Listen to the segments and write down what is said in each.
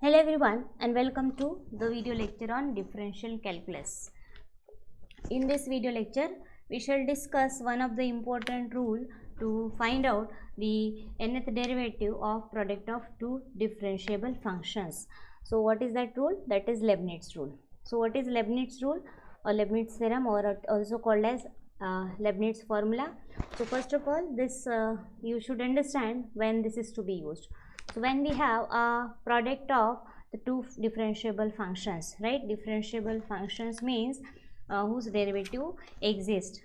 Hello everyone and welcome to the video lecture on differential calculus. In this video lecture, we shall discuss one of the important rule to find out the nth derivative of product of two differentiable functions. So what is that rule? That is Leibniz rule. So what is Leibniz rule or Leibniz theorem, or also called as Leibniz formula? So first of all, this you should understand when this is to be used. So when we have a product of the two differentiable functions, right? Differentiable functions means whose derivative exists.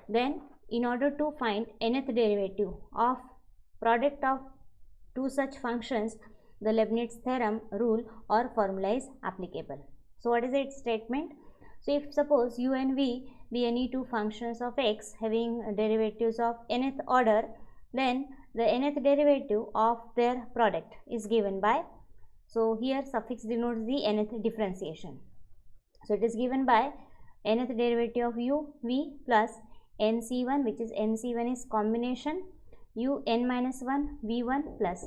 Then in order to find nth derivative of product of two such functions, the Leibniz theorem rule or formula is applicable. So what is its statement? So if suppose u and v be any two functions of x having derivatives of nth order, then the nth derivative of their product is given by, so here suffix denotes the nth differentiation. So it is given by nth derivative of u v plus nc1, which is nc1 is combination u n minus 1 v1 plus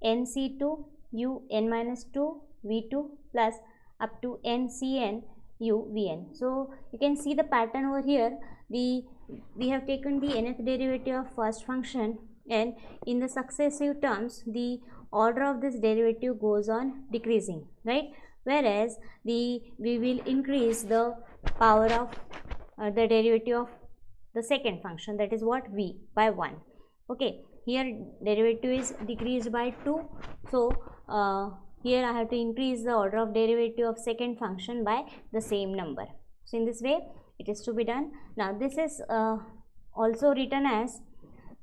nc2 u n minus 2 v2 plus up to ncn u vn. So you can see the pattern over here. We have taken the nth derivative of first function, and in the successive terms the order of this derivative goes on decreasing, right? Whereas we will increase the power of the derivative of the second function, that is what, v, by 1. Okay, here derivative is decreased by 2, so here I have to increase the order of derivative of second function by the same number. So in this way it is to be done. Now this is also written as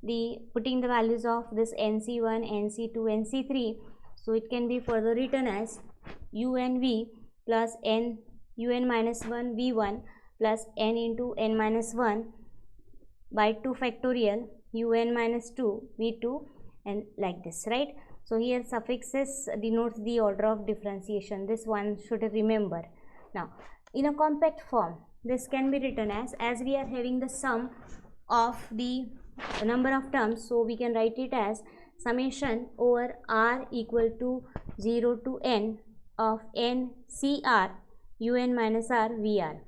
the putting the values of this nc1, nc2, nc3. So it can be further written as u n v plus n u n minus 1 v1 plus n into n minus 1 by 2 factorial u n minus 2 v2, and like this, right? So here suffixes denotes the order of differentiation. This one should remember. Now in a compact form, this can be written as we are having the sum of the number of terms, so we can write it as summation over r equal to 0 to n of n cr un minus r vr,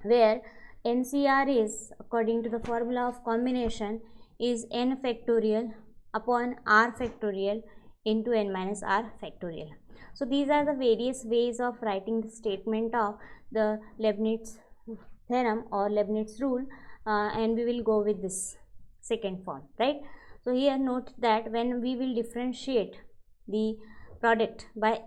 where ncr is, according to the formula of combination, is n factorial upon r factorial into n minus r factorial. So these are the various ways of writing the statement of the Leibniz theorem or Leibniz rule, and we will go with this second form, right? So here note that when we will differentiate the product by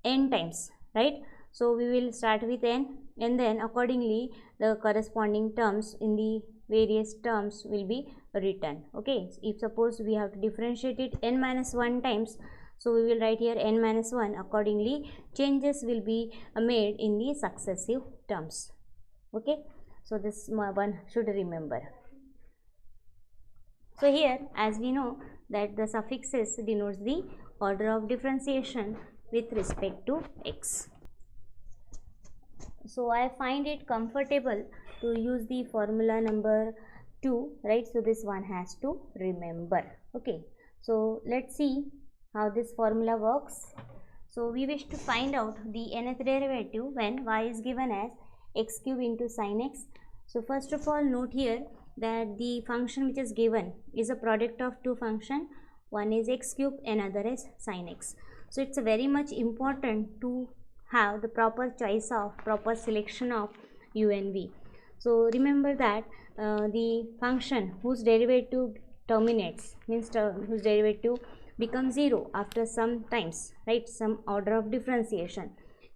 n times, right? So we will start with n, and then accordingly the corresponding terms in the various terms will be written. Okay, if suppose we have to differentiate it n minus 1 times, so we will write here n minus 1. Accordingly changes will be made in the successive terms. Okay, so this one should remember. So here, as we know that the suffixes denotes the order of differentiation with respect to x. So I find it comfortable to use the formula number 2, right? So this one has to remember. Okay, so let's see how this formula works. So we wish to find out the nth derivative when y is given as x cube into sin x. So first of all, note here that the function which is given is a product of two functions. One is x cube, another is sin x. So it's very much important to have the proper choice of, proper selection of u and v. So remember that the function whose derivative terminates, means whose derivative becomes 0 after some times, right? Some order of differentiation.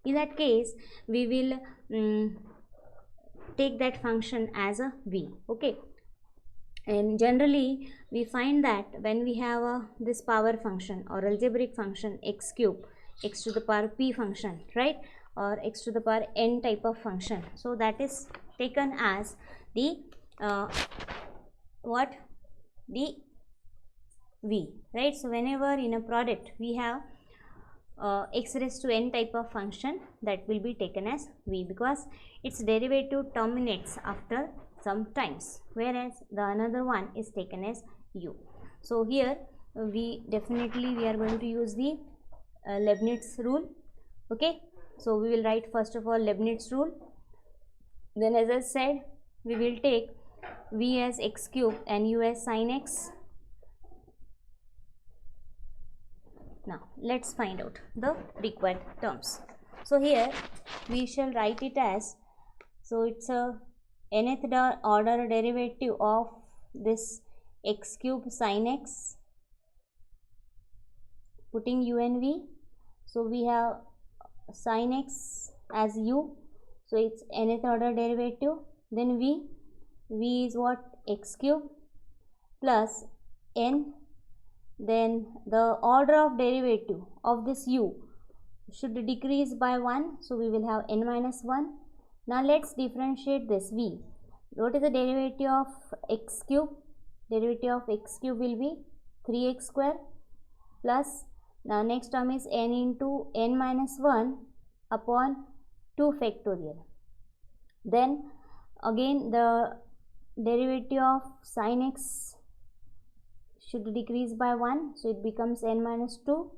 In that case we will take that function as a v. Okay, and generally we find that when we have this power function or algebraic function x cube, x to the power p function, right, or x to the power n type of function, so that is taken as the the v, right? So whenever in a product we have x raised to n type of function, that will be taken as v, because its derivative terminates after some times, whereas the another one is taken as u. So here we are going to use the Leibniz rule. Okay, so we will write first of all Leibniz rule. Then as I said, we will take v as x cube and u as sin x. Now let's find out the required terms. So here we shall write it as, so it's a nth order derivative of this x cube sin x, putting u and v. So we have sin x as u, so it's nth order derivative. Then v is what, x cube plus n. Then the order of derivative of this u should decrease by 1, so we will have n minus 1. Now let's differentiate this v. What is the derivative of x cube? Derivative of x cube will be 3x square plus, now next term is n into n minus 1 upon 2 factorial. Then again the derivative of sin x should decrease by 1, so it becomes n minus 2.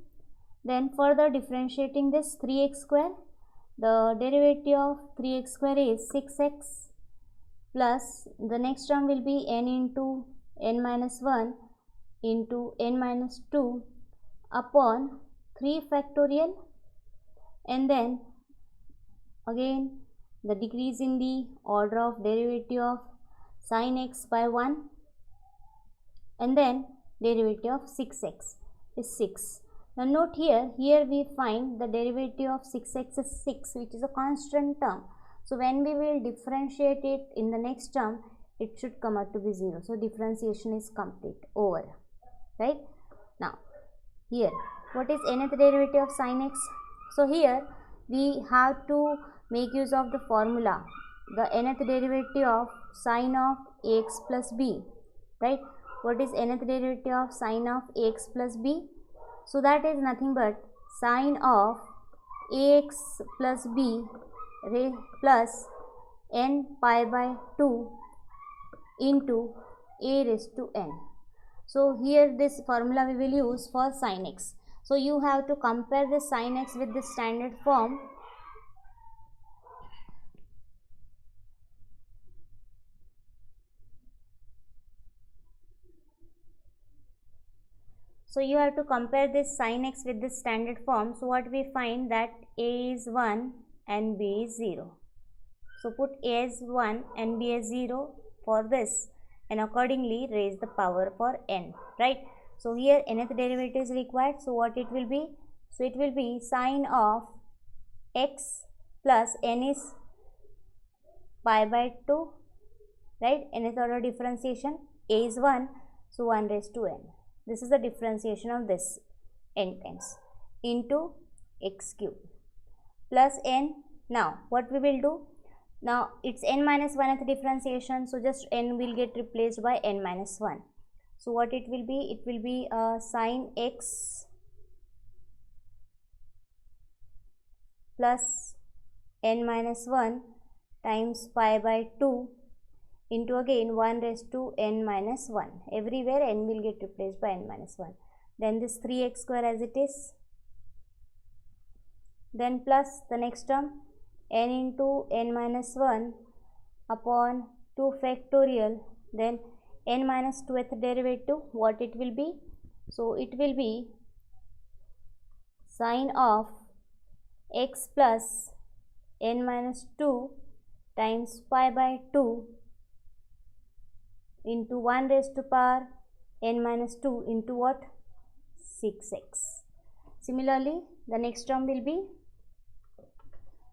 Then further differentiating this 3x square, the derivative of 3x square is 6x plus the next term will be n into n minus 1 into n minus 2 upon 3 factorial. And then again the decrease in the order of derivative of sin x by 1, and then derivative of 6x is 6. Now note here we find the derivative of 6x is 6, which is a constant term. So when we will differentiate it in the next term, it should come out to be 0. So differentiation is complete, over, right? Now here, what is nth derivative of sin x? So here we have to make use of the formula, the nth derivative of sin of ax plus b, right? What is nth derivative of sin of ax plus b? So that is nothing but sin of ax plus b plus n pi by 2 into a raised to n. So here this formula we will use for sin x. So you have to compare the sin x with the standard form. So you have to compare this sin x with this standard form. So what we find, that a is 1 and b is 0. So put a as 1 and b as 0 for this, and accordingly raise the power for n, right? So here nth derivative is required. So what it will be? So it will be sin of x plus n is pi by 2, right? Nth order differentiation, a is 1, so 1 raised to n. This is the differentiation of this n times into x cube plus n. Now what we will do? Now it's n minus 1th differentiation, so just n will get replaced by n minus 1. So what it will be? It will be sin x plus n minus 1 times pi by 2 into again 1 raised to n minus 1. Everywhere n will get replaced by n minus 1. Then this 3x square as it is. Then plus the next term n into n minus 1 upon 2 factorial. Then n minus 2th derivative, what it will be? So it will be sin of x plus n minus 2 times pi by 2 into 1 raised to power n minus 2 into what? 6x. Similarly the next term will be,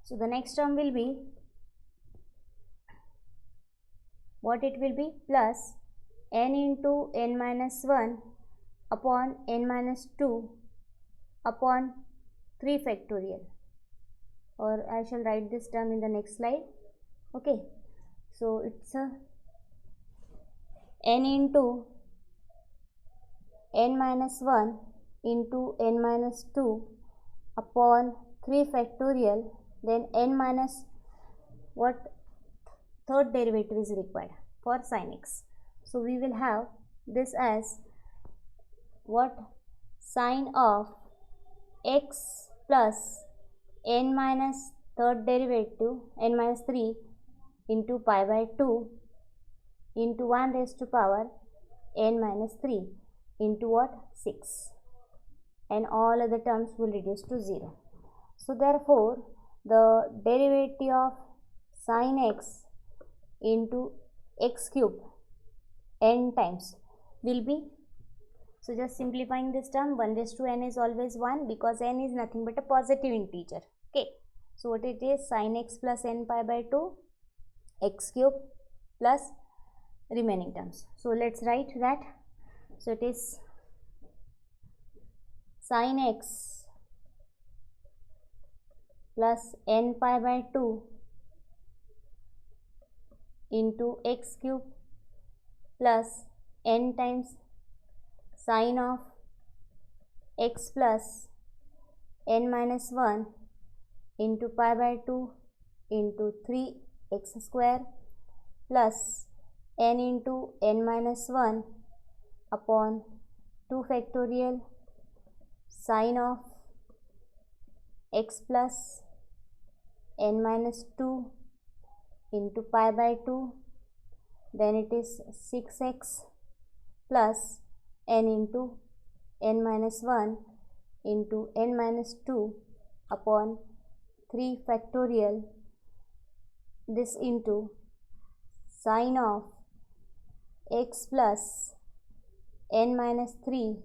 so the next term will be, what it will be? Plus n into n minus 1 upon n minus 2 upon 3 factorial, or I shall write this term in the next slide. Okay, so it's a n into n minus 1 into n minus 2 upon 3 factorial. Then n minus what? Third derivative is required for sin x. So we will have this as what? Sin of x plus n minus third derivative n minus 3 into pi by 2 into 1 raised to power n minus 3 into what? 6, and all other terms will reduce to 0. So therefore the derivative of sin x into x cube n times will be, so just simplifying this term, 1 raised to n is always 1 because n is nothing but a positive integer. Okay, so what it is, sin x plus n pi by 2 x cube plus remaining terms. So let's write that. So it is sin x plus n pi by 2 into x cube plus n times sin of x plus n minus 1 into pi by 2 into 3x square plus n into n minus 1 upon 2 factorial sin of x plus n minus 2 into pi by 2, then it is 6x plus n into n minus 1 into n minus 2 upon 3 factorial this into sin of x plus n minus 3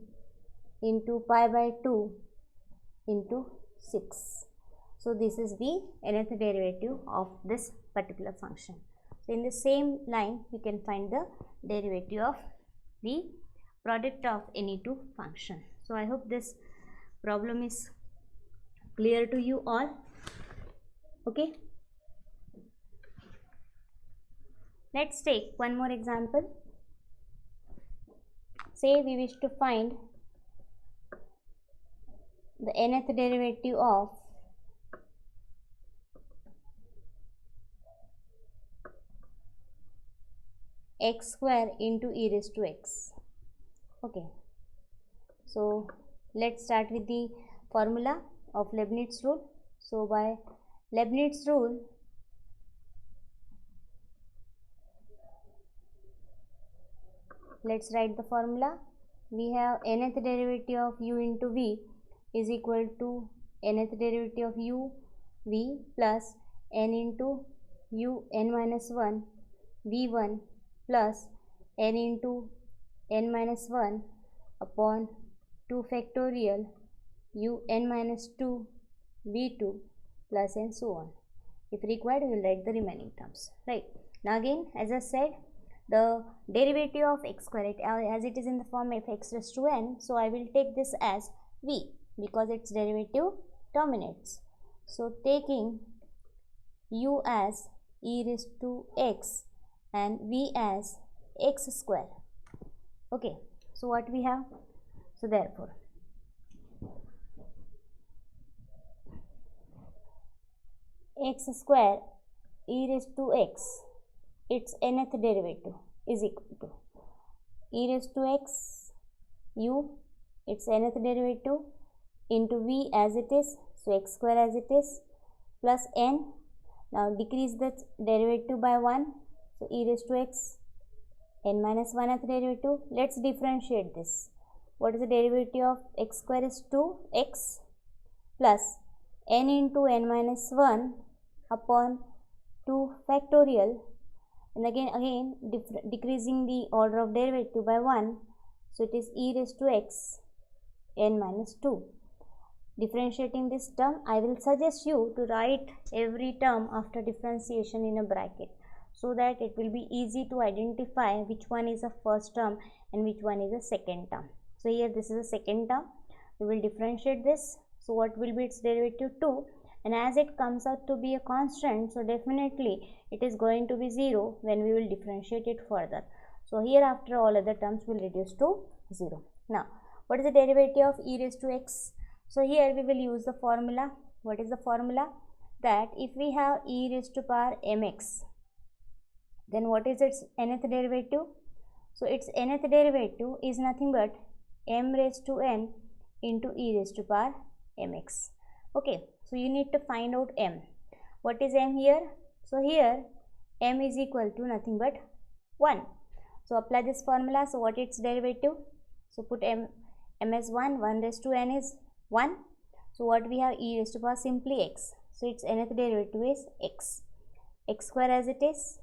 into pi by 2 into 6. So this is the nth derivative of this particular function. So in the same line you can find the derivative of the product of any two function. So I hope this problem is clear to you all. Okay, let's take one more example. Say we wish to find the nth derivative of x square into e raised to x. Okay, so let's start with the formula of Leibniz rule. So by Leibniz rule, let's write the formula. We have nth derivative of u into v is equal to nth derivative of u v plus n into u n minus 1 v1 plus n into n minus 1 upon 2 factorial u n minus 2 v2 plus and so on. If required, we will write the remaining terms. Right. Now again, as I said, the derivative of x square, as it is in the form of x raised to n, so I will take this as v because its derivative dominates. So taking u as e raised to x and v as x square. Okay, so what we have? So therefore x square e raised to x, its nth derivative is equal to e raised to x u, its nth derivative, into v as it is, so x square as it is, plus n. Now decrease the derivative by 1, so e raised to x n minus 1th derivative. Let's differentiate this. What is the derivative of x square is 2x plus n into n minus 1 upon 2 factorial, and again decreasing the order of derivative by 1, so it is e raised to x n minus 2. Differentiating this term, I will suggest you to write every term after differentiation in a bracket, so that it will be easy to identify which one is the first term and which one is the second term. So here this is the second term, we will differentiate this. So what will be its derivative? 2, and as it comes out to be a constant, so definitely it is going to be 0 when we will differentiate it further. So here after all other terms will reduce to 0. Now what is the derivative of e raised to x? So here we will use the formula. What is the formula? That if we have e raised to power mx, then what is its nth derivative? So its nth derivative is nothing but m raised to n into e raised to power mx. Okay, so you need to find out m. What is m here? So here m is equal to nothing but 1. So apply this formula. So what its derivative? So put m as 1 raised to n is 1. So what we have, e raised to power simply x. So its nth derivative is x square as it is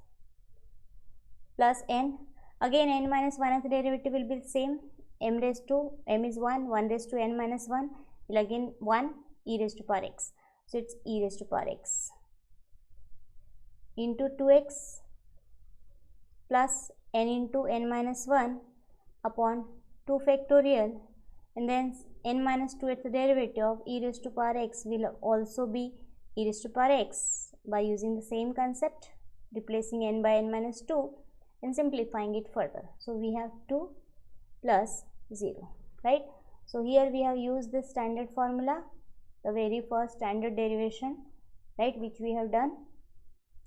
plus n. Again n minus 1th derivative will be the same. M is 1 raised to n minus 1 will again 1 e raised to power x. So it's e raised to power x into 2x plus n into n minus 1 upon 2 factorial, and then n minus 2th derivative of e raised to power x will also be e raised to power x by using the same concept, replacing n by n minus 2 and simplifying it further. So we have 2 plus 0, right? So here we have used this standard formula, the very first standard derivation, right, which we have done.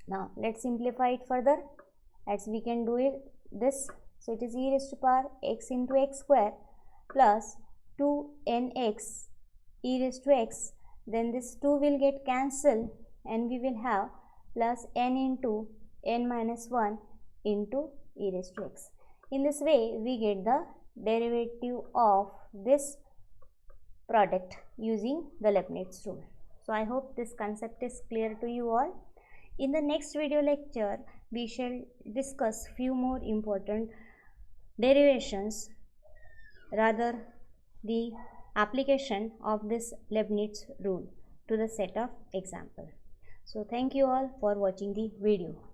Now let's simplify it further, as we can do it this. So it is e raised to power x into x square plus 2nx e raised to x. Then this 2 will get cancelled and we will have plus n into n minus 1 into e raised to x. In this way we get the derivative of this product using the Leibniz rule. So I hope this concept is clear to you all. In the next video lecture we shall discuss few more important derivations, rather the application of this Leibniz rule to the set of example. So thank you all for watching the video.